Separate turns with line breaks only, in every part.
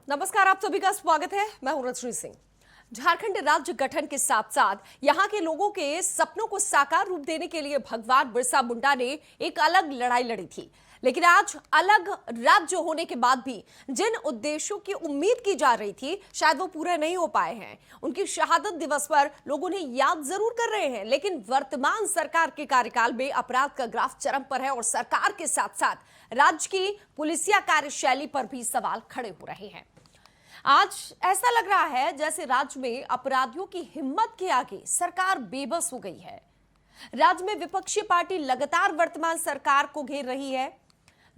नमस्कार, आप सभी का स्वागत है। मैं हूं रजनी सिंह। झारखंड राज्य गठन के साथ साथ यहां के लोगों के सपनों को साकार रूप देने के लिए भगवान बिरसा मुंडा ने एक अलग लड़ाई लड़ी थी। लेकिन आज अलग राज्य होने के बाद भी जिन उद्देश्यों की उम्मीद की जा रही थी, शायद वो पूरे नहीं हो पाए हैं। उनकी शहादत दिवस पर लोग उन्हें याद जरूर कर रहे हैं, लेकिन वर्तमान सरकार के कार्यकाल में अपराध का ग्राफ चरम पर है और सरकार के साथ साथ राज्य की पुलिसिया कार्यशैली पर भी सवाल खड़े हो रहे हैं। आज ऐसा लग रहा है जैसे राज्य में अपराधियों की हिम्मत के आगे सरकार बेबस हो गई है। राज्य में विपक्षी पार्टी लगातार वर्तमान सरकार को घेर रही है।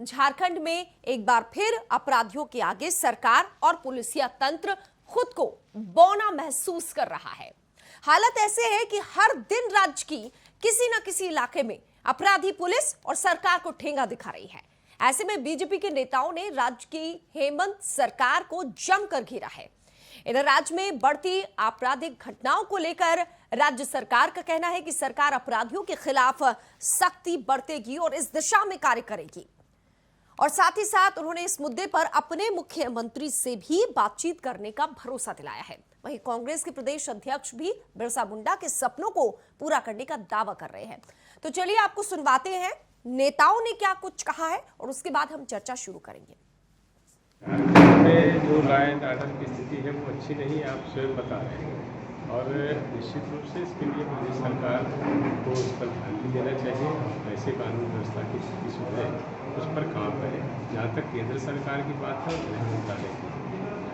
झारखंड में एक बार फिर अपराधियों के आगे सरकार और पुलिसिया तंत्र खुद को बौना महसूस कर रहा है। हालत ऐसे है कि हर दिन राज्य की किसी न किसी इलाके में अपराधी पुलिस और सरकार को ठेंगा दिखा रही है। ऐसे में बीजेपी के नेताओं ने राज्य की हेमंत सरकार को जमकर घेरा है। इधर राज्य में बढ़ती आपराधिक घटनाओं को लेकर राज्य सरकार का कहना है कि सरकार अपराधियों के खिलाफ सख्ती बरतेगी और इस दिशा में कार्य करेगी। और साथ ही साथ उन्होंने इस मुद्दे पर अपने मुख्यमंत्री से भी बातचीत करने का भरोसा दिलाया है। वहीं कांग्रेस के प्रदेश अध्यक्ष भी बिरसा मुंडा के सपनों को पूरा करने का दावा कर रहे हैं। तो चलिए आपको सुनवाते हैं नेताओं ने क्या कुछ कहा है और उसके बाद हम चर्चा शुरू करेंगे।
जो लॉ एंड ऑर्डर की स्थिति है वो अच्छी नहीं, आप स्वयं बता रहे हैं। और निश्चित रूप से इसके लिए प्रदेश सरकार को उस पर ध्यान भी देना चाहिए। वैसे कानून व्यवस्था की स्थिति सुधरे, उस पर काम करें। जहाँ तक केंद्र सरकार की बात है, गृह मंत्रालय की,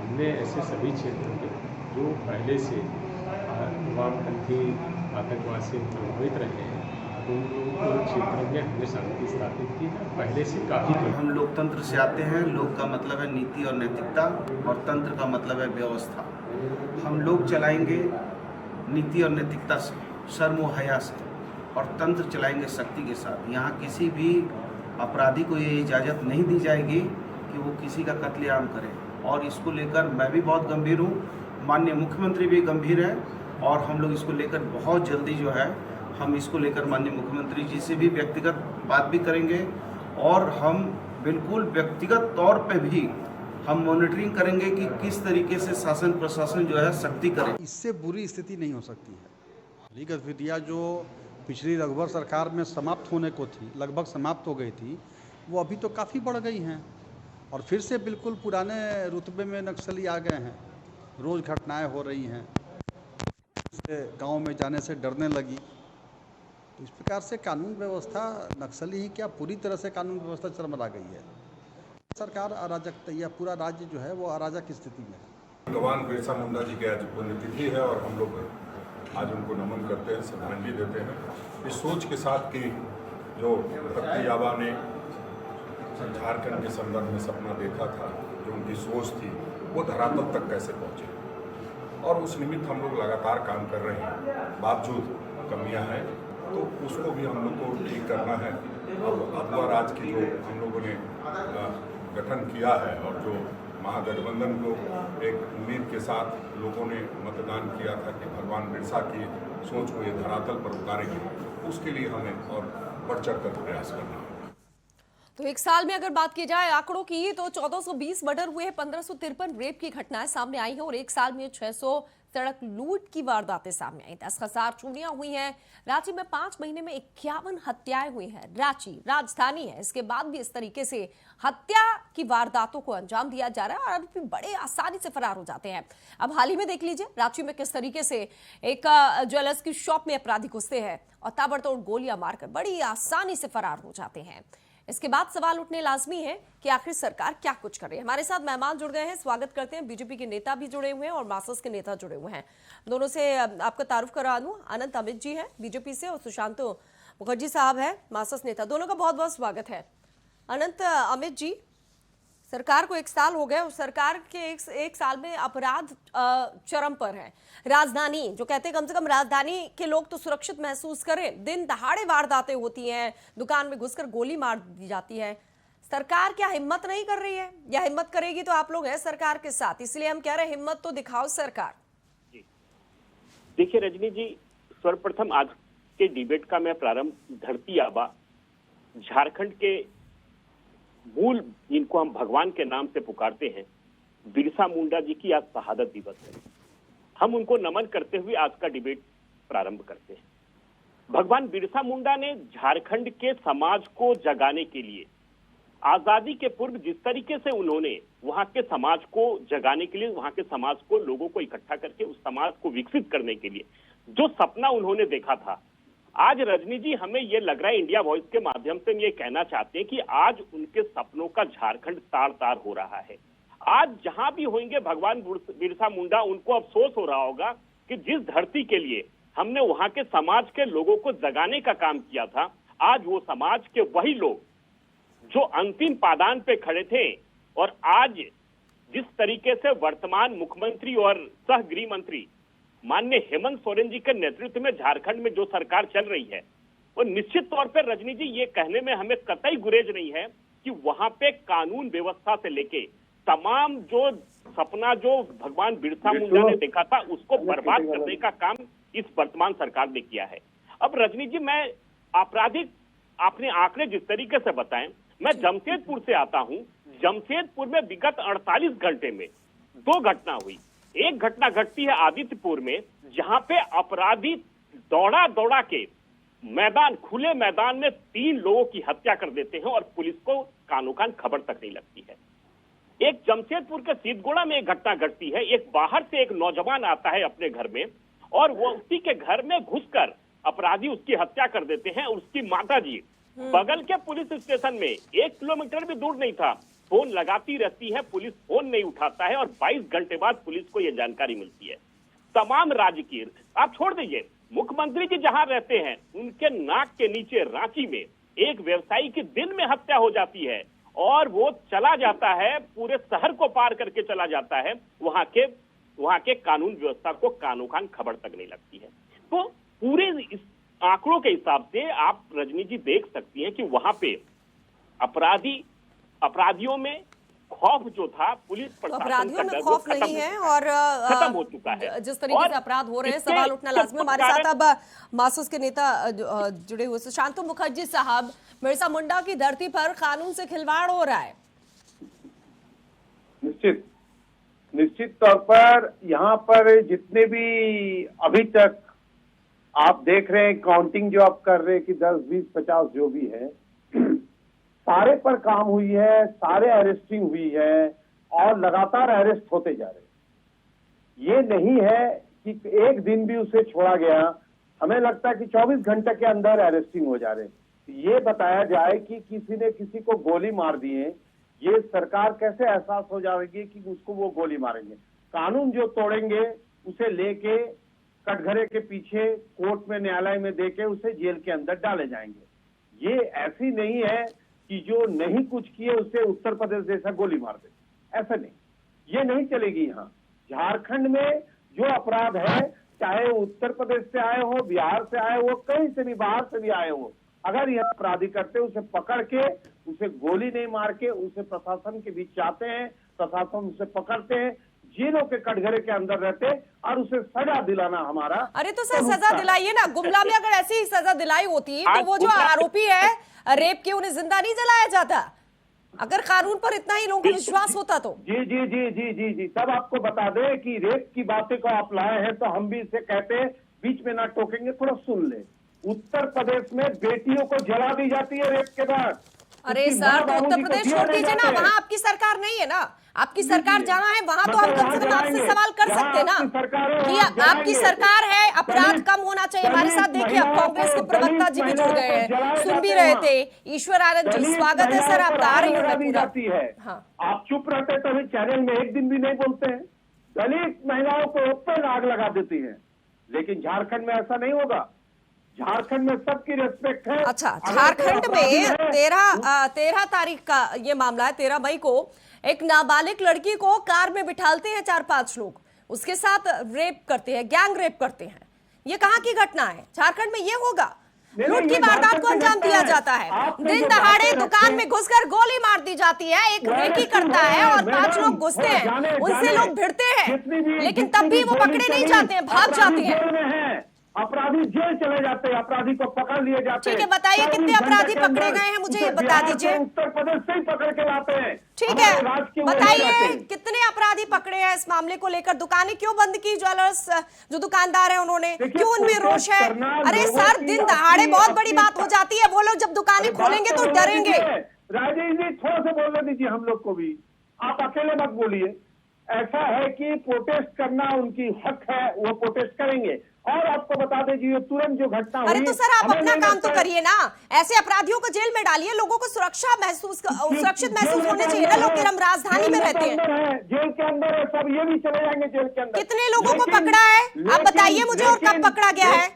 हमने ऐसे सभी क्षेत्रों के जो पहले से वामपंथी आतंकवाद से प्रभावित रहे हैं, उन क्षेत्रों में हमने शांति स्थापित की है। पहले से काफ़ी
हम लोकतंत्र से आते हैं। लोक का मतलब है नीति और नैतिकता, और तंत्र का मतलब है व्यवस्था। हम लोग चलाएंगे नीति और नैतिकता से, शर्म व हया से, और तंत्र चलाएंगे शक्ति के साथ। यहाँ किसी भी अपराधी को ये इजाज़त नहीं दी जाएगी कि वो किसी का कत्लेआम करे। और इसको लेकर मैं भी बहुत गंभीर हूँ, माननीय मुख्यमंत्री भी गंभीर है, और हम लोग इसको लेकर बहुत जल्दी जो है हम इसको लेकर माननीय मुख्यमंत्री जी से भी व्यक्तिगत बात भी करेंगे। और हम बिल्कुल व्यक्तिगत तौर पे भी हम मॉनिटरिंग करेंगे कि किस तरीके से शासन प्रशासन जो है सख्ती करे।
इससे बुरी स्थिति नहीं हो सकती है। ये गतिविधियाँ जो पिछली रघुवर सरकार में समाप्त होने को थी, लगभग समाप्त हो गई थी, वो अभी तो काफ़ी बढ़ गई हैं और फिर से बिल्कुल पुराने रुतबे में नक्सली आ गए हैं। रोज़ घटनाएं हो रही हैं, गांव में जाने से डरने लगी। तो इस प्रकार से कानून व्यवस्था, नक्सली ही क्या पूरी तरह से कानून व्यवस्था चरमरा गई है। सरकार अराजक, या पूरा राज्य जो है वो अराजक स्थिति में है।
भगवान बिरसा मुंडा जी की आज पुण्यतिथि है और हम लोग आज उनको नमन करते हैं, श्रद्धांजलि देते हैं। इस सोच के साथ कि जो भक्ति आबा ने झारखंड के संदर्भ में सपना देखा था, जो उनकी सोच थी, वो धरातल तक कैसे पहुँचे, और उस निमित्त हम लोग लगातार काम कर रहे हैं। बावजूद कमियाँ हैं तो उसको भी हम लोग को ठीक करना है। और अगुआ राज की जो हम लोगों ने गठन किया है और जो महागठबंधन को एक उम्मीद के साथ लोगों ने मतदान किया था कि भगवान बिरसा की सोच को ये धरातल पर उतारेंगे, उसके लिए हमें और बढ़ चढ़ कर प्रयास करना है।
तो एक साल में अगर बात की जाए आंकड़ों की, तो 1420 मर्डर हुए हैं, 1553 रेप की घटनाएं सामने आई हैं और एक साल में 600 सड़क लूट की वारदातें सामने आई। 10,000 चोरियां हुई हैं। रांची में 5 महीने में 51 हत्याएं हुई हैं। रांची राजधानी है, इसके बाद भी इस तरीके से हत्या की वारदातों को अंजाम दिया जा रहा है और आरोपी बड़े आसानी से फरार हो जाते हैं। अब हाल ही में देख लीजिए रांची में किस तरीके से एक ज्वेलर्स की शॉप में अपराधी घुसते हैं और ताबड़तोड़ गोलियां मारकर बड़ी आसानी से फरार हो जाते हैं। इसके बाद सवाल उठने लाजमी है कि आखिर सरकार क्या कुछ कर रही है। हमारे साथ मेहमान जुड़ गए हैं, स्वागत करते हैं। बीजेपी के नेता भी जुड़े हुए हैं और मार्क्सिस्ट के नेता जुड़े हुए हैं। दोनों से आपका तारुफ करा दूं। अनंत अमित जी हैं बीजेपी से और सुशांत मुखर्जी साहब हैं मार्क्सिस्ट नेता। दोनों का बहुत बहुत स्वागत है। अनंत अमित जी, सरकार को 1 साल हो गए और सरकार के एक साल में अपराध चरम पर है। राजधानी जो कहते हैं कम से कम राजधानी के लोग तो सुरक्षित महसूस करें, दिन दहाड़े वारदातें होती हैं, दुकान में घुसकर गोली मार दी जाती है। सरकार क्या हिम्मत नहीं कर रही है, या हिम्मत करेगी तो आप लोग हैं सरकार के साथ, इसलिए हम कह रहे हैं हिम्मत तो दिखाओ सरकार।
जी देखिए रजनी जी, सर्वप्रथम आज के डिबेट का मैं प्रारंभ धरती आबा, झारखंड के मूल जिनको हम भगवान के नाम से पुकारते हैं, बिरसा मुंडा जी की आज शहादत दिवस है। हम उनको नमन करते हुए आज का डिबेट प्रारंभ करते हैं। भगवान बिरसा मुंडा ने झारखंड के समाज को जगाने के लिए, आजादी के पूर्व जिस तरीके से उन्होंने वहां के समाज को जगाने के लिए, वहां के समाज को, लोगों को इकट्ठा करके उस समाज को विकसित करने के लिए जो सपना उन्होंने देखा था, आज रजनी जी हमें ये लग रहा है, इंडिया वॉइस के माध्यम से हम ये कहना चाहते हैं कि आज उनके सपनों का झारखंड तार तार हो रहा है। आज जहां भी होंगे भगवान बिरसा मुंडा, उनको अफसोस हो रहा होगा कि जिस धरती के लिए हमने वहां के समाज के लोगों को जगाने का काम किया था, आज वो समाज के वही लोग जो अंतिम पायदान पे खड़े थे, और आज जिस तरीके से वर्तमान मुख्यमंत्री और सह गृह मंत्री माननीय हेमंत सोरेन जी के नेतृत्व में झारखंड में जो सरकार चल रही है, वो निश्चित तौर पर रजनी जी ये कहने में हमें कतई गुरेज नहीं है कि वहां पे कानून व्यवस्था से लेके तमाम जो सपना जो भगवान बिरसा मुंडा ने देखा था उसको बर्बाद करने का काम इस वर्तमान सरकार ने किया है। अब रजनी जी, मैं आपराधिक आपने आंकड़े जिस तरीके से बताएं, मैं जमशेदपुर से आता हूं। जमशेदपुर में विगत 48 घंटे में 2 घटना हुई। एक घटना घटती है आदित्यपुर में, जहां पे अपराधी दौड़ा दौड़ा के खुले मैदान में 3 लोगों की हत्या कर देते हैं और पुलिस को कानो कान खबर तक नहीं लगती है। एक जमशेदपुर के सीतगोड़ा में एक घटना घटती है। एक बाहर से एक नौजवान आता है अपने घर में और वो उसी के घर में घुसकर अपराधी उसकी हत्या कर देते हैं। उसकी माता जी बगल के पुलिस स्टेशन में 1 किलोमीटर भी दूर नहीं था, फोन लगाती रहती है, पुलिस फोन नहीं उठाता है और 22 घंटे बाद पुलिस को यह जानकारी मिलती है। तमाम राजकीय, आप छोड़ दीजिए, मुख्यमंत्री जी जहां रहते हैं उनके नाक के नीचे रांची में एक व्यवसायी की दिन में हत्या हो जाती है और वो चला जाता है, पूरे शहर को पार करके चला जाता है। वहां के कानून व्यवस्था को कानो कान खबर तक नहीं लगती है। तो पूरे इस आंकड़ों के हिसाब से आप रजनी जी देख सकती हैं कि वहां पे अपराधियों में खौफ जो था, पुलिस प्रशासन
अपराधियों में
का
खौफ नहीं है और
खत्म हो चुका है।
जिस तरीके से अपराध हो रहे हैं, सवाल उठना लाजमी। हमारे साथ अब मासूस के नेता जुड़े हुए सुशांतु मुखर्जी साहब, बिरसा मुंडा की धरती पर कानून से खिलवाड़ हो रहा है।
निश्चित तौर पर यहाँ पर जितने भी अभी तक आप देख रहे हैं, काउंटिंग जो आप कर रहे हैं कि 10, 20, 50 जो भी है, सारे पर काम हुई है, सारे अरेस्टिंग हुई है और लगातार अरेस्ट होते जा रहे हैं। ये नहीं है कि एक दिन भी उसे छोड़ा गया। हमें लगता है कि 24 घंटे के अंदर अरेस्टिंग हो जा रहे हैं। ये बताया जाए कि किसी ने किसी को गोली मार दी है, ये सरकार कैसे एहसास हो जाएगी कि उसको वो गोली मारेंगे। कानून जो तोड़ेंगे उसे लेके कटघरे के पीछे कोर्ट में, न्यायालय में देके उसे जेल के अंदर डाले जाएंगे। ये ऐसी नहीं है कि जो नहीं कुछ किए उसे उत्तर प्रदेश जैसा गोली मार दे, ऐसा नहीं, ये नहीं चलेगी। यहाँ झारखंड में जो अपराध है, चाहे उत्तर प्रदेश से आए हो, बिहार से आए हो, कहीं से भी, बाहर से भी आए हो, अगर यह अपराधी करते उसे पकड़ के, उसे गोली नहीं मार के उसे प्रशासन के बीच जाते हैं, प्रशासन उसे पकड़ते हैं, जेलों के कटघरे के अंदर रहते और उसे सजा दिलाना हमारा।
अरे तो सर सजा दिलाइए ना। गुमला में अगर ऐसी सजा दिलाई होती तो वो जो आरोपी है रेप के, उन्हें जिंदा नहीं जलाया जाता? अगर कानून पर इतना ही लोगों को विश्वास होता तो।
जी जी जी जी जी जी तब आपको बता दें कि रेप की बातें को आप लाए हैं तो हम भी इसे कहते हैं, बीच में ना टोकेंगे, थोड़ा सुन ले। उत्तर प्रदेश में बेटियों को जला दी जाती है रेप के बाद।
अरे सर, तो उत्तर प्रदेश छोड़ दीजिए ना, वहाँ आपकी सरकार नहीं है ना। आपकी सरकार जहाँ है वहां तो हम कम से कम आपसे सवाल कर सकते ना कि आपकी सरकार है, अपराध कम होना चाहिए। हमारे साथ देखिए, अब कांग्रेस के प्रवक्ता जी भी जुड़ गए हैं, सुन भी रहे थे। ईश्वर आनंद जी, स्वागत है सर आपका। आ रही है। हाँ,
आप चुप रहते तो अभी चैनल में एक दिन भी नहीं बोलते हैं। दलित महिलाओं को ऊपर आग लगा देती है, लेकिन झारखंड में ऐसा नहीं होगा। झारखंड में सबकी रेस्पेक्ट है।
अच्छा, झारखंड में 13 तारीख का ये मामला है। 13 मई को एक नाबालिग लड़की को कार में बिठालते हैं 4-5 लोग, उसके साथ रेप करते हैं, गैंग रेप करते हैं। ये कहाँ की घटना है? झारखंड में ये होगा? लूट की वारदात को अंजाम दिया जाता है, दिन दहाड़े दुकान में घुसकर गोली मार दी जाती है, एक रेकी करता है और 5 लोग घुसते हैं, उनसे लोग भिड़ते हैं, लेकिन तब भी वो पकड़े नहीं जाते हैं, भाग जाते हैं।
अपराधी जेल चले जाते हैं, अपराधी को पकड़ लिए जाते हैं।
ठीक है, बताइए कितने अपराधी पकड़े गए हैं, मुझे ये बता दीजिए।
उत्तर प्रदेश से ही पकड़ के लाते हैं।
ठीक है, बताइए कितने अपराधी पकड़े हैं इस मामले को लेकर? दुकानें क्यों बंद की? ज्वेलर्स जो दुकानदार हैं उन्होंने, क्यों उनमें रोष है? अरे सर, दिन दहाड़े बहुत बड़ी बात हो जाती है, वो लोग जब दुकानें खोलेंगे तो डरेंगे।
राजेश जी थोड़ा सा बोलने दीजिए हम लोग को भी, आप अकेले मत बोलिए। ऐसा है कि प्रोटेस्ट करना उनकी हक है, वो प्रोटेस्ट करेंगे। और आपको बता दीजिए तुरंत जो घटना हुई,
अरे तो सर आप अपना काम तो करिए ना, ऐसे अपराधियों को जेल में डालिए, लोगों को सुरक्षित महसूस होने चाहिए ना, लोग हम राजधानी में रहते हैं।
जेल के अंदर है सब, ये भी चले जाएंगे जेल के अंदर।
कितने लोगों को पकड़ा है आप बताइए मुझे, और कब पकड़ा गया है?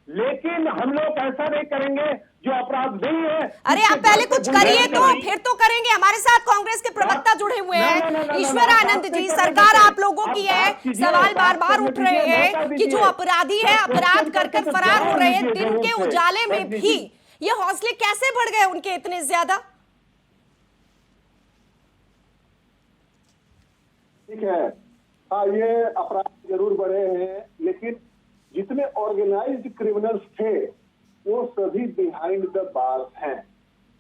लेकिन हम लोग ऐसा नहीं करेंगे जो अपराध नहीं है।
अरे आप पहले कुछ करिए तो फिर तो करेंगे। हमारे साथ कांग्रेस के प्रवक्ता जुड़े हुए हैं, ईश्वर आनंद जी। सरकार आप लोगों की है, सवाल बार बार उठ रहे हैं कि जो अपराधी है अपराध कर कर फरार हो रहे हैं, दिन के उजाले में भी ये हौसले कैसे बढ़ गए उनके इतने ज्यादा?
ठीक है, हाँ ये अपराध जरूर बढ़े हैं, लेकिन जितने ऑर्गेनाइज्ड क्रिमिनल्स थे वो सभी बिहाइंड द बार्स हैं।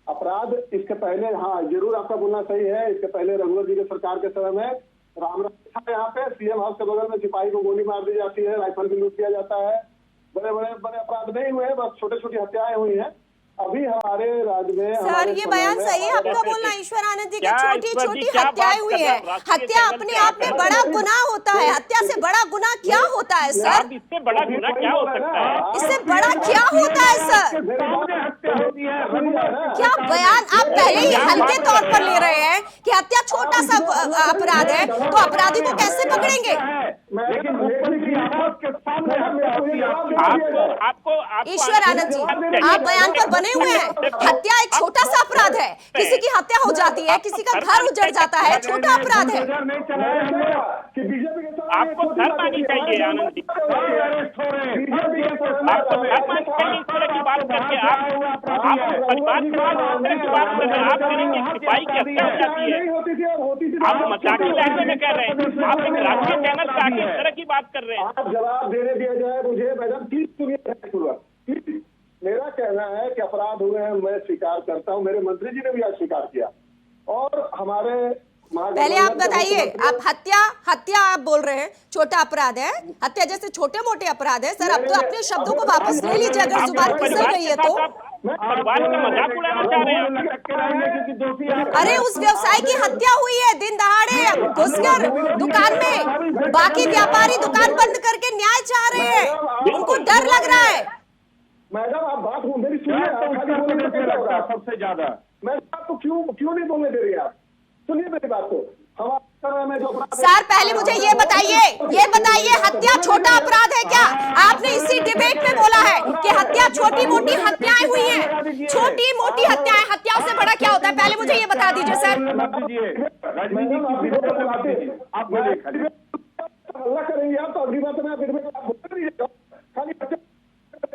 अपराध इसके पहले, हाँ जरूर आपका बोलना सही है, इसके पहले रघुवर जी के सरकार के समय में रामराज था यहाँ पे, सीएम हाउस के बगल में सिपाही को गोली मार दी जाती है, राइफल भी लूट किया जाता है। बड़े अपराध नहीं हुए, बस छोटे छोटी हत्याएं हुई हैं। अभी हमारे राज्य में
सर ये बयान सही है आपका बोलना, ईश्वर आनंद जी की छोटी छोटी हत्याएं हुई है। हत्या अपने आप में बड़ा गुनाह होता है, हत्या से बड़ा गुनाह क्या होता है सर?
इससे बड़ा गुनाह क्या हो सकता है?
इससे बड़ा क्या होता है सर? क्या बयान आप पहले ही हल्के तौर पर ले रहे हैं कि हत्या छोटा सा अपराध है, तो अपराधी को कैसे पकड़ेंगे? ईश्वर आनंद जी आप बयान पर बने हुए हैं, हत्या एक छोटा सा अपराध है, किसी की हत्या हो जाती है, किसी का घर उजड़ जाता है, छोटा अपराध है।
आपको शर्म आनी चाहिए आनंद जी, आपको शर्म आनी चाहिए इस तरह की बात करके। आप परिवार के बाद इस तरह की बात कर रहे हैं, आप करेंगे सिपाही की हत्या हो जाती है, आप मजाकी लहजे में कह रहे हैं, आप एक राष्ट्रीय चैनल पे आके इस तरह की बात कर रहे हैं।
आप जवाब देने दिया जाए मुझे, मैडम प्लीज सुनिए। मेरा कहना है कि अपराध हुए हैं, मैं स्वीकार करता हूं, मेरे मंत्री जी ने भी आज स्वीकार किया। और हमारे
पहले आप बताइए, आप हत्या आप बोल रहे हैं छोटा अपराध है, हत्या जैसे छोटे मोटे अपराध है सर, अब तो अपने शब्दों को वापस ले लीजिए अगर जुबान फिसल गई है तो।
मजाक उड़ाना चाह रहे हैं।
अरे उस व्यवसायी की हत्या हुई है, दिन दहाड़े घुसकर दुकान में, बाकी व्यापारी दुकान बंद करके न्याय चाह रहे हैं, उनको डर लग रहा है।
मैडम आप बात मेरी सुनिए,
सबसे ज्यादा
मैं आपको क्यों नहीं बोलने दे रही आप? सुनिए मेरी बात को।
सर पहले मुझे ये बताइए हत्या छोटा अपराध है क्या? आपने इसी डिबेट में बोला है कि हत्या छोटी मोटी हत्याएं हुई हैं, छोटी मोटी हत्याएं, हत्याओं से बड़ा क्या होता है? पहले मुझे ये बता दीजिए सर।
हल्ला करेंगे आप तो अगली बात में आप बोलते रहिएगा, खाली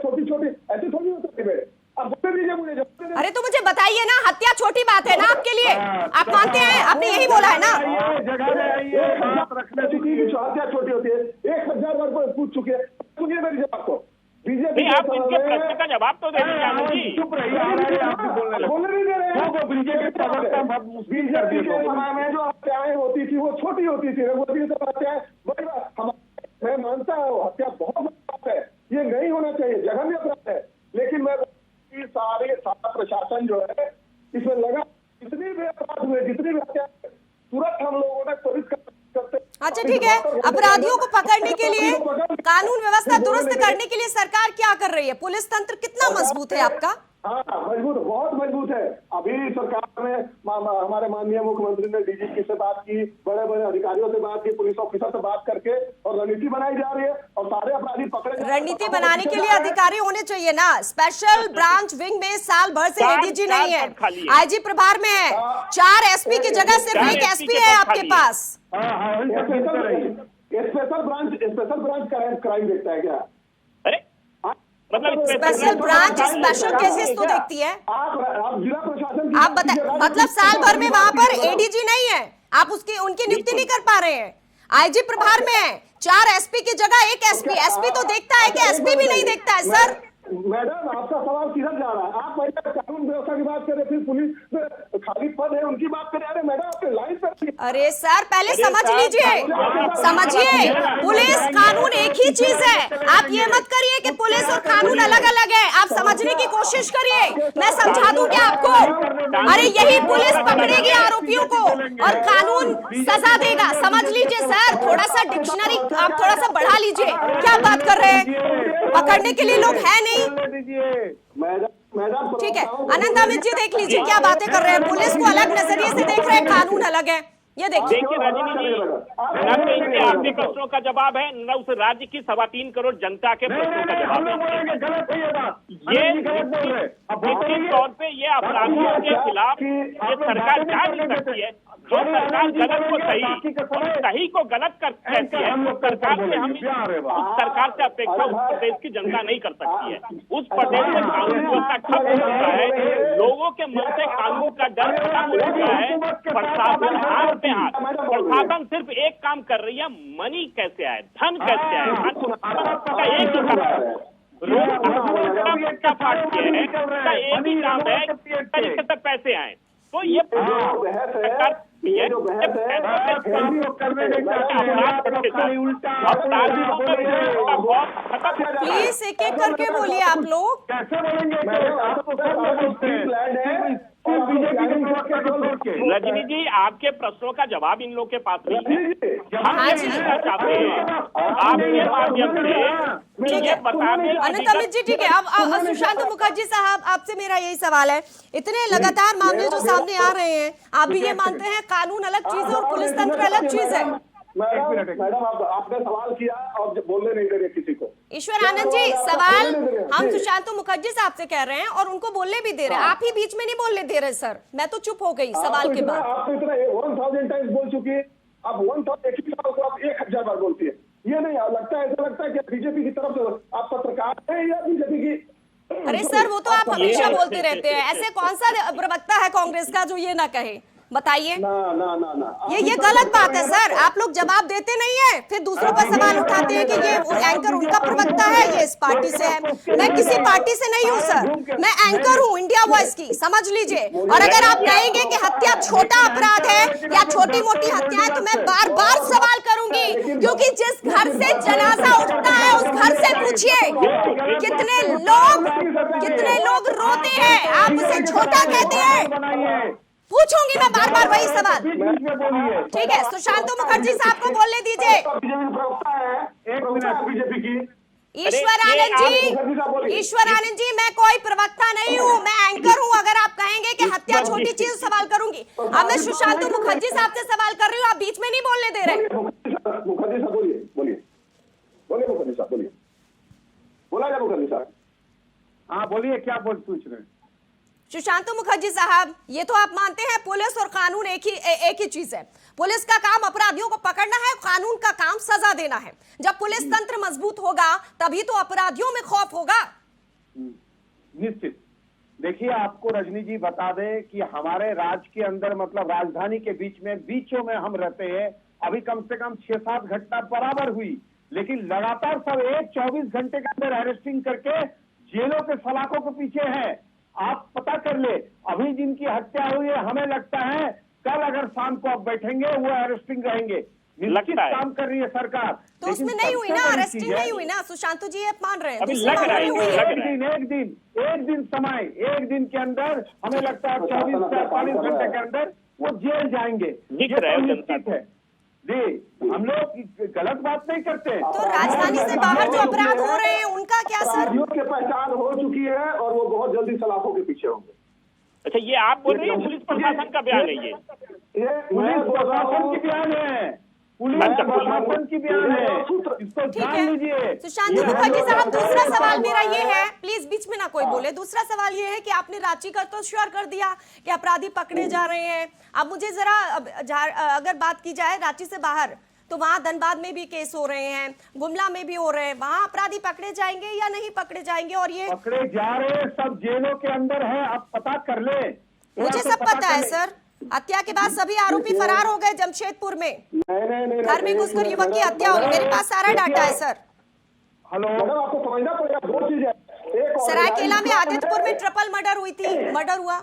छोटी छोटी ऐसे थोड़ी होता डिबेट, आप बोलते रहिए मुझे।
अरे तो मुझे बताइए ना, हत्या छोटी बात है ना आपके लिए? आप मानते हैं, आपने यही बोला है ना?
हत्या छोटी होती है, 1000 बार पूछ चुके हैं। सुनिए मेरी जवाब को, बीजेपी
आप इनके प्रश्न का जवाब तो दे दीजिए।
चुप रहिए, बोलने नहीं दे रहे हैं। बीजेपी के समय में जो हत्याएं होती थी वो छोटी होती थी, हत्याएं बड़ी बात। मैं मानता हूँ हत्या बहुत बड़ी बात है, ये नहीं होना चाहिए, जघन्य अपराध है, लेकिन मैं सारा प्रशासन जो है इसमें लगा, जितनी भी अपराध हुए, जितनी भी हत्या, तुरंत हम लोगों ने त्वरित करते।
अच्छा ठीक है, अपराधियों को पकड़ने के लिए, कानून व्यवस्था दुरुस्त करने के लिए सरकार क्या कर रही है? पुलिस तंत्र कितना मजबूत है आपका?
हाँ मजबूत, बहुत मजबूत है। अभी सरकार ने, हमारे माननीय मुख्यमंत्री ने डीजीपी से बात की, बड़े बड़े अधिकारियों से बात की, पुलिस ऑफिसर से बात करके और रणनीति बनाई जा रही है और सारे अपराधी पकड़े।
रणनीति बनाने के लिए अधिकारी होने चाहिए ना। स्पेशल ब्रांच विंग में साल भर से एडीजी नहीं है, आईजी प्रभार में है, 4 एसपी की जगह सिर्फ 1 एसपी है आपके पास।
स्पेशल ब्रांच क्राइम देखता है क्या?
मतलब
स्पेशल ब्रांच स्पेशल केसेस तो देखती है।
आप जिला प्रशासन,
आप बताइए, मतलब साल भर में वहां पर एडीजी नहीं है, आप उनकी नियुक्ति नहीं कर पा रहे हैं। आईजी प्रभार में है, 4 एसपी की जगह 1 एसपी। एसपी तो देखता है कि एसपी भी नहीं देखता है सर?
मैडम आपका सवाल किधर जा रहा है? आप पहले कानून व्यवस्था की बात करें, फिर पुलिस में खाली पद है उनकी बात करें। अरे मैडम आपके लाइन पर।
अरे सर पहले समझ लीजिए, समझिए, पुलिस कानून एक ही चीज है। आप ये मत करिए कि पुलिस और कानून अलग अलग है। आप समझने की कोशिश करिए, मैं समझा दूं क्या आपको? अरे यही पुलिस पकड़ेगी आरोपियों को और कानून सजा देगा। समझ लीजिए सर, थोड़ा सा डिक्शनरी आप थोड़ा सा बढ़ा लीजिए। क्या बात कर रहे हैं? पकड़ने के लिए लोग हैं नहीं।
मैडम
ठीक है, अनंत अमित जी देख लीजिए क्या बातें कर रहे हैं। पुलिस को अलग नजरिए से देख रहे हैं, कानून अलग है। ये देखिए।
देखिए रजनी जी, न तो इनके आपके प्रश्नों का जवाब है, न उस राज्य की 3.25 करोड़ जनता के प्रश्नों का जवाब है। ये निश्चित तौर पे ये अपराधियों के खिलाफ ये सरकार जा नहीं सकती है। जो सरकार गलत को सही और सही को गलत कर कहती है, उस सरकार से हम उस सरकार से अपेक्षा उस प्रदेश की जनता नहीं कर सकती है। उस प्रदेश में कानून व्यवस्था ठप हो चुका है, लोगों के मन से कानून का डर खत्म हो चुका है। प्रशासन हाथ पे हाथ, प्रशासन सिर्फ एक काम कर रही है, मनी कैसे आए, धन कैसे आए, एक ही काम है, एक ही काम है, तरीके से पैसे आए। तो ये सरकार
प्लीज एक एक करके बोलिए आप लोग।
रजनी जी, आपके प्रश्नों का जवाब इन लोग के पास नहीं है। हम
हाँ
ये
जी।
पूछना चाहते हैं आपके माध्यम से,
ठीक
ये
है
बता दें
अनंत अमित जी, ठीक है। अब सुशांत मुखर्जी साहब, आपसे मेरा यही सवाल है, इतने लगातार मामले जो सामने आ रहे हैं, आप भी ये मानते हैं कानून अलग चीज है और पुलिस तंत्र अलग चीज है?
मैडम आपने सवाल किया और बोलने नहीं दे रहे किसी को।
ईश्वर आनंद जी, सवाल हम सुशांत मुखर्जी साहब से कह रहे हैं और उनको बोलने भी दे रहे हैं, आप ही बीच में नहीं बोलने दे रहे सर। मैं तो चुप हो गई सवाल के बाद।
आप तो इतना 1000 टाइम्स बोल चुकी है, आप 1000 को आप 1000 बार बोलती है। ये नहीं लगता है, ऐसा लगता है कि बीजेपी की तरफ से आप पत्रकार है या बीजेपी की?
अरे सर वो तो आप हमेशा बोलते रहते हैं, ऐसे कौन सा प्रवक्ता है कांग्रेस का जो ये ना कहे? बताइए।
ना
ये गलत बात है सर, आप लोग जवाब देते नहीं है, फिर दूसरों पर सवाल उठाते हैं कि ये एंकर उनका प्रवक्ता है, ये इस पार्टी से है। मैं किसी पार्टी से नहीं हूँ सर, मैं एंकर हूँ इंडिया वॉइस की, समझ लीजिए। और अगर आप कहेंगे कि हत्या छोटा अपराध है या छोटी मोटी हत्या है, तो मैं बार बार सवाल करूंगी, क्योंकि जिस घर से जनाजा उठता है उस घर से पूछिए कितने लोग रोते हैं, आप उसे छोटा कहते हैं? पूछूंगी मैं बार बार वही सवाल। ठीक है, सुशांत मुखर्जी साहब को बोलने दीजिए। ईश्वर आनंद जी, मैं कोई प्रवक्ता नहीं हूँ, मैं एंकर हूँ। अगर आप कहेंगे कि हत्या छोटी चीज, सवाल करूंगी। अब मैं सुशांत मुखर्जी साहब से सवाल कर रही हूँ, आप बीच में नहीं बोलने दे रहे।
मुखर्जी साहब बोलिए मुखर्जी साहब बोलिए। बोला जाए मुखर्जी साहब?
हाँ बोलिए, क्या पूछ रहे हैं?
सुशांत मुखर्जी साहब, ये तो आप मानते हैं पुलिस और कानून एक ही चीज है। पुलिस का काम अपराधियों को पकड़ना है, कानून का काम सजा देना है। जब पुलिस तंत्र मजबूत होगा तभी तो अपराधियों में खौफ होगा।
निश्चित। देखिए, आपको रजनी जी बता दें कि हमारे राज्य के अंदर, मतलब राजधानी के बीचों में हम रहते हैं। अभी कम से कम 6-7 घटना बराबर हुई, लेकिन लगातार सब 24 घंटे के अंदर अरेस्टिंग करके जेलों के सलाखों के पीछे है। आप पता कर ले, अभी जिनकी हत्या हुई है, हमें लगता है कल अगर शाम को आप बैठेंगे वो अरेस्टिंग रहेंगे। निश्चित काम कर रही है सरकार,
तो उसमें नहीं हुई ना, अरेस्टिंग नहीं हुई ना सुशांत जी, ये मान रहे हैं?
एक दिन समय, एक दिन के अंदर हमें लगता है 24 से 48 घंटे के अंदर वो जेल जाएंगे। ये निश्चित है जी, हम लोग गलत बात नहीं करते।
तो राजधानी से बाहर जो अपराध हो रहे हैं उनका क्या सर?
की पहचान हो चुकी है और वो बहुत जल्दी सलाखों के पीछे होंगे।
अच्छा, ये आप बोल रहे हैं पुलिस प्रशासन का बयान है?
ये पुलिस प्रशासन की बयान है, पुलिस प्रशासन की बयान है, इसको जान लीजिए।
सुशांत मुखर्जी साहब, दूसरा सवाल मेरा ये है, प्लीज बीच में ना कोई बोले। दूसरा सवाल ये है कि आपने रांची का तो श्योर कर दिया कि अपराधी पकड़े जा रहे हैं। अब मुझे जरा अगर बात की जाए रांची से बाहर, तो वहां धनबाद में भी केस हो रहे हैं, गुमला में भी हो रहे हैं, वहां अपराधी पकड़े जाएंगे या नहीं पकड़े जाएंगे? और ये
पकड़े जा रहे हैं, सब जेलों के अंदर है, आप पता कर ले।
मुझे सब पता है सर, हत्या के बाद सभी आरोपी फरार हो गए जमशेदपुर में।
नहीं,
घर में घुसकर युवक की हत्या हुई। मेरे पास सारा डाटा है सर।
हेलो मैडम, आपको समझना पड़ेगा दो चीजें। एक
सरायकेला में आदित्यपुर में ट्रिपल मर्डर हुई थी, मर्डर हुआ।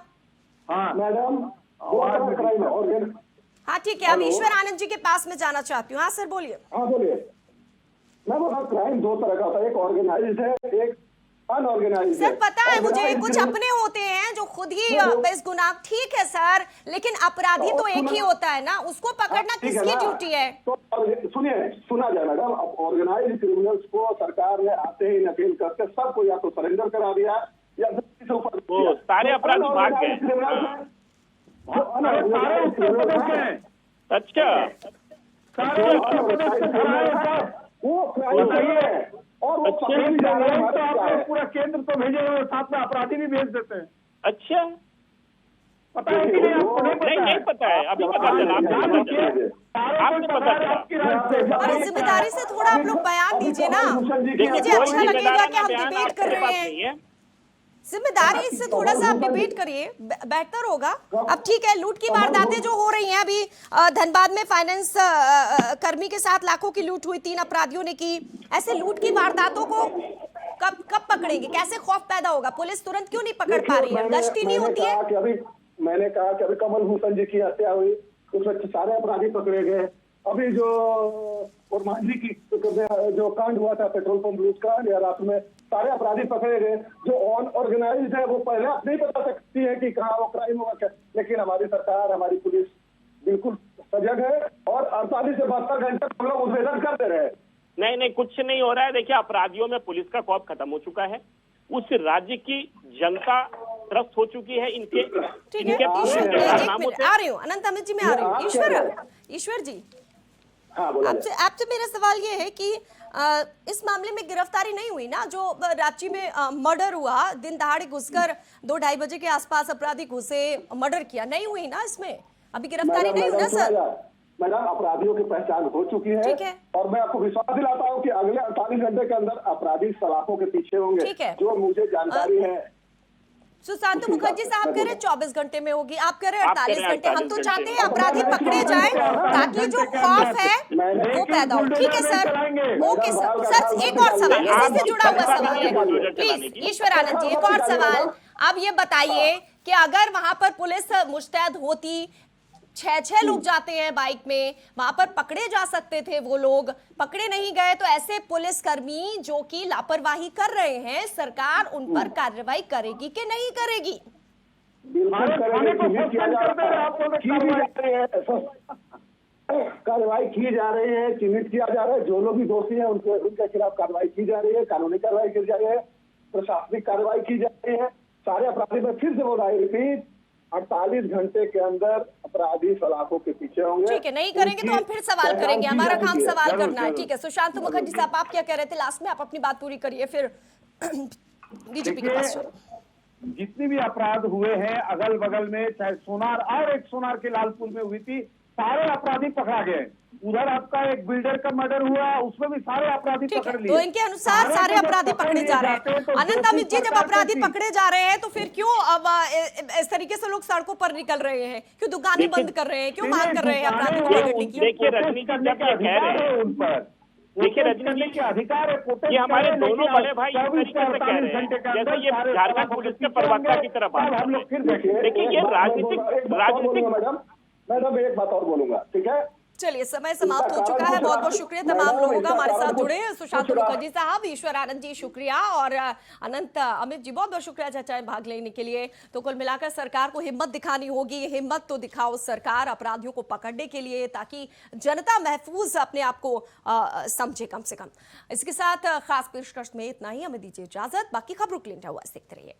हाँ मैडम, और
हाँ ठीक है, अब ईश्वर आनंद जी के पास में जाना चाहती हूँ। हाँ सर बोलिए।
हाँ बोलिए। मैम क्राइम दो तरह का होता है, एक ऑर्गेनाइज्ड है, एक अनऑर्गेनाइज्ड है।
सर पता है मुझे, कुछ अपने होते हैं जो खुद ही बेगुनाह। ठीक है सर, लेकिन अपराधी तो एक ही होता है ना, उसको पकड़ना किसकी ड्यूटी है?
तो सुनिए, सुना जाए मैडम, ऑर्गेनाइज्ड क्रिमिनल्स को सरकार ने आते ही नकेल करके सबको या तो सरेंडर करा दिया या
सारे अपराधी भाग गए। अच्छा,
वो और वो
पूरा केंद्र तो भेजे हुए, साथ में अपराधी भी भेज देते हैं।
अच्छा,
पता है कि नहीं आपको?
नहीं पता है, अभी पता चला। आपको पता चला।
और इस जिम्मेदारी से थोड़ा आप लोग बयान दीजिए ना, मुझे अच्छा लगेगा कि हम डिबेट कर रहे हैं। जिम्मेदारी इससे थोड़ा सा आप डिबेट करिए, बेहतर होगा। अब ठीक है, लूट की वारदातें जो हो रही हैं, अभी धनबाद में फाइनेंस कर्मी के साथ लाखों की लूट हुई, 3 अपराधियों ने की। ऐसे लूट की वारदातों को कब पकड़ेंगे? कैसे खौफ पैदा होगा? पुलिस तुरंत क्यों नहीं पकड़ पा रही है? गश्ती नहीं होती है?
मैंने कहा कि अभी कमल भूषण जी की हत्या हुई, उसमें सारे अपराधी पकड़े गए। अभी जो और मांझी की जो कांड हुआ था, पेट्रोल पंप लूट का, या रात में सारे अपराधी पकड़े गए। जो ऑर्गेनाइज्ड है वो पहले आप नहीं बता सकती है कि कहाँ वो क्राइम हुआ क्या, लेकिन हमारी सरकार, हमारी पुलिस बिल्कुल सजग है और 48 से 72 घंटे हम लोग उद्भेदन करते रहे।
नहीं, कुछ नहीं हो रहा है। देखिए, अपराधियों में पुलिस का खौफ खत्म हो चुका है। उस राज्य की जनता त्रस्त हो चुकी है इनके
ठीक है। आ रही हूँ अनंत अमित जी, मैं आ रही हूँ। ईश्वर जी, आपसे मेरा सवाल ये है कि इस मामले में गिरफ्तारी नहीं हुई ना? जो रांची में मर्डर हुआ, दिन दहाड़े घुसकर 2-2:30 बजे के आसपास अपराधी घुसे, मर्डर किया, नहीं हुई ना? इसमें अभी गिरफ्तारी नहीं हुई ना सर?
मैडम, अपराधियों की पहचान हो चुकी है।
ठीक है।
और मैं आपको विश्वास दिलाता हूँ कि अगले 48 घंटे के अंदर अपराधी सलाखों के पीछे होंगे।
ठीक है।
जो मुझे जानकारी है।
सुशांत मुखर्जी साहब कह रहे 24 घंटे में होगी, आप कह रहे 48 घंटे। हम तो चाहते हैं अपराधी पकड़े जाएं ताकि जो खौफ है वो पैदा हो। ठीक है सर, ओके सर। सर एक और सवाल, इसी से जुड़ा हुआ सवाल है, प्लीज ईश्वर आनंद जी, एक और सवाल। अब ये बताइए कि अगर वहां पर पुलिस मुस्तैद होती, 6 लोग जाते हैं बाइक में, वहां पर पकड़े जा सकते थे, वो लोग पकड़े नहीं गए, तो ऐसे पुलिसकर्मी जो कि लापरवाही कर रहे हैं, सरकार उन पर कार्रवाई करेगी कि नहीं करेगी?
कार्रवाई की जा रही है, चिन्हित किया जा रहा है। जो लोग भी दोषी हैं उनके खिलाफ कार्रवाई की जा रही है, कानूनी कार्रवाई की जा रही है, प्रशासनिक कार्रवाई की जा रही है। सारे अपराधी में फिर से बोल रहा है, 48 घंटे के अंदर अपराधी सलाखों के पीछे होंगे।
ठीक है, नहीं करेंगे तो हम फिर सवाल करेंगे, हमारा काम सवाल करना है। ठीक है, सुशांत मुखर्जी साहब, आप क्या कह रहे थे लास्ट में? आप अपनी बात पूरी करिए, फिर डीजीपी के पास चलो।
जितने भी अपराध हुए हैं अगल बगल में, चाहे सोनार और एक सोनार के लालपुर में हुई थी, सारे अपराधी पकड़ा गए। उधर आपका एक बिल्डर का मर्डर हुआ, उसमें भी सारे अपराधी पकड़ लिए।
तो इनके अनुसार सारे अपराधी पकड़े जा रहे हैं। अनंत अमित जी, जब अपराधी पकड़े जा रहे हैं तो फिर क्यों अब इस तरीके से लोग सड़कों पर निकल रहे हैं? क्यों दुकानें बंद कर रहे हैं? क्यों मांग कर रहे हैं अपराधी को पकड़ने की?
देखिए रजनी जी, जब ये कह रहे हैं उन पर, देखिए रजनी जी के अधिकार है, ये हमारे दोनों बड़े भाई इस तरीके से कह रहे हैं जैसे ये झारखंड पुलिस के प्रवक्ता की तरफ बात कर रहे हैं। देखिए ये राजनीतिक।
मैडम एक बात और बोलूंगा, ठीक है?
चलिए, समय समाप्त हो चुका है। बहुत बहुत शुक्रिया तमाम लोगों का हमारे साथ जुड़े। सुशांत मुखर्जी साहब, ईश्वर आनंद जी शुक्रिया, और अनंत अमित जी बहुत बहुत शुक्रिया चर्चा में भाग लेने के लिए। तो कुल मिलाकर सरकार को हिम्मत दिखानी होगी, हिम्मत तो दिखाओ सरकार अपराधियों को पकड़ने के लिए, ताकि जनता महफूज अपने आप को समझे कम से कम। इसके साथ खास पेशकश में इतना ही, हमें दीजिए इजाजत। बाकी खबरों के लिए देखते रहिए।